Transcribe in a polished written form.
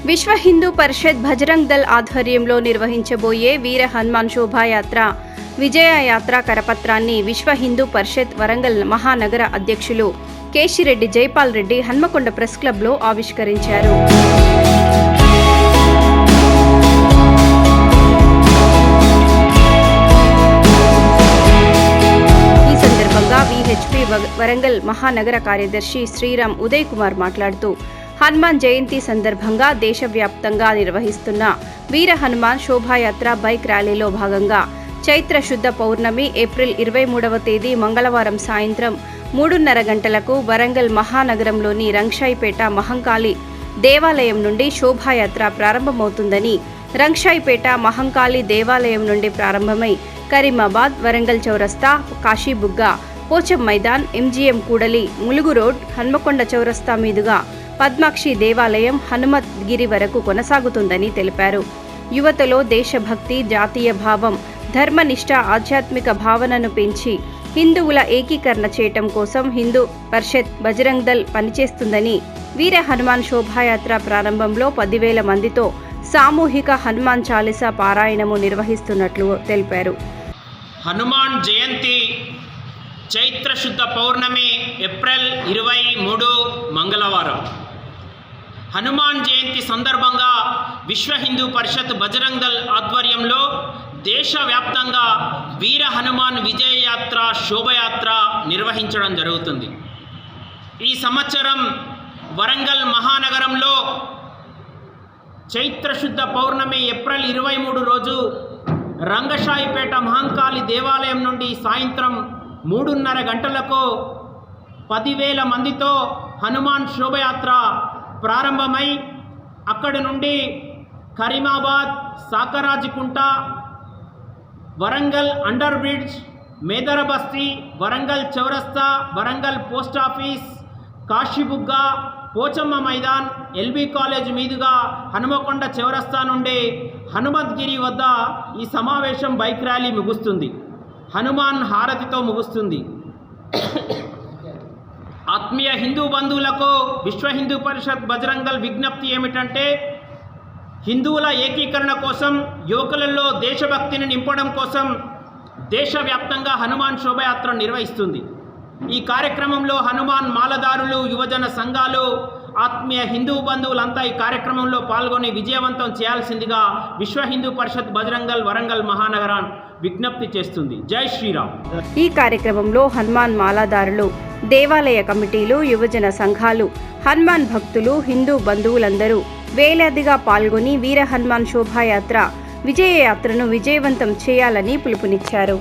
విశ్వ హిందూ పరిషత్ బజరంగ్ దళ్ ఆధ్వర్యంలో నిర్వహించబోయే వీర హనుమాన్ శోభాయాత్ర విజయయాత్ర కరపత్రాన్ని విశ్వ హిందూ పరిషత్ వరంగల్ మహానగర అధ్యక్షులు కేశిరెడ్డి జైపాల్ రెడ్డి హన్మకొండ ప్రెస్ క్లబ్లో ఆవిష్కరించారు. ఈ సందర్భంగా విహెచ్పి వరంగల్ మహానగర కార్యదర్శి శ్రీరామ్ ఉదయ్ కుమార్ మాట్లాడుతూ హనుమాన్ జయంతి సందర్భంగా దేశవ్యాప్తంగా నిర్వహిస్తున్న వీర హనుమాన్ శోభాయాత్ర బైక్ ర్యాలీలో భాగంగా చైత్ర శుద్ధ పౌర్ణమి ఏప్రిల్ 23వ తేదీ మంగళవారం సాయంత్రం 3:30 గంటలకు వరంగల్ మహానగరంలోని రంగశాయిపేట మహంకాళి దేవాలయం నుండి శోభాయాత్ర ప్రారంభమవుతుందని, రంగశాయిపేట మహంకాళి దేవాలయం నుండి ప్రారంభమై కరీమాబాద్, వరంగల్ చౌరస్తా, కాశీబుగ్గ, పోచం మైదాన్, ఎంజీఎం కూడలి, ములుగు రోడ్, హన్మకొండ చౌరస్తా మీదుగా పద్మాక్షి దేవాలయం, హనుమత్ గిరి వరకు కొనసాగుతుందని తెలిపారు. యువతలో దేశభక్తి, జాతీయ భావం, ధర్మనిష్ట, ఆధ్యాత్మిక భావనను పెంచి హిందువుల ఏకీకరణ చేయటం కోసం హిందూ పరిషత్ బజరంగ్ దళ్ పనిచేస్తుందని, వీర హనుమాన్ శోభాయాత్ర ప్రారంభంలో 10,000 మందితో సామూహిక హనుమాన్ చాలీసా పారాయణము నిర్వహిస్తున్నట్లు తెలిపారు. హనుమాన్ జయంతి చైత్ర శుద్ధ పౌర్ణమి ఏప్రిల్ 23 మంగళవారం. హనుమాన్ జయంతి సందర్భంగా విశ్వ హిందూ పరిషత్ బజరంగ్ దళ్ ఆధ్వర్యంలో దేశవ్యాప్తంగా వీర హనుమాన్ విజయయాత్ర శోభయాత్ర నిర్వహించడం జరుగుతుంది. ఈ సంవత్సరం వరంగల్ మహానగరంలో చైత్ర శుద్ధ పౌర్ణమి ఏప్రిల్ 23 రోజు రంగశాయిపేట మహంకాళి దేవాలయం నుండి సాయంత్రం 3:30 గంటలకు 10,000 మందితో హనుమాన్ శోభయాత్ర ప్రారంభమై అక్కడి నుండి కరీమాబాద్, సాకరాజికుంట, వరంగల్ అండర్ బ్రిడ్జ్, మేదరబస్తీ, వరంగల్ చౌరస్తా, Warangal post office, Kashibugga, Pochamma Maidan, LB college మీదుగా హనుమకొండ చౌరస్తా నుండి హనుమద్గిరి వద్ద ఈ సమావేశం బైక్ ర్యాలీ ముగుస్తుంది. హనుమాన్ హారతితో ముగుస్తుంది. ఆత్మీయ హిందూ బంధువులకు విశ్వ హిందూ పరిషత్ బజరంగ్ దళ్ విజ్ఞప్తి ఏమిటంటే, హిందువుల ఏకీకరణ కోసం, యువకులలో దేశభక్తిని నింపడం కోసం దేశవ్యాప్తంగా హనుమాన్ శోభయాత్ర నిర్వహిస్తుంది. ఈ కార్యక్రమంలో హనుమాన్ మాలదారులు, యువజన సంఘాలు, ఆత్మీయ హిందూ బంధువులంతా ఈ కార్యక్రమంలో పాల్గొని విజయవంతం చేయాల్సిందిగా విశ్వ హిందూ పరిషత్ బజరంగ్ దళ్ వరంగల్ మహానగరాన్ విజ్ఞప్తి చేస్తుంది. జై శ్రీరామ్. ఈ కార్యక్రమంలో హనుమాన్ మాలాదారులు, దేవాలయ కమిటీలు, యువజన సంఘాలు, హనుమాన్ భక్తులు, హిందూ బంధువులందరూ వేలాదిగా పాల్గొని వీర హనుమాన్ శోభాయాత్ర విజయయాత్రను విజయవంతం చేయాలని పిలుపునిచ్చారు.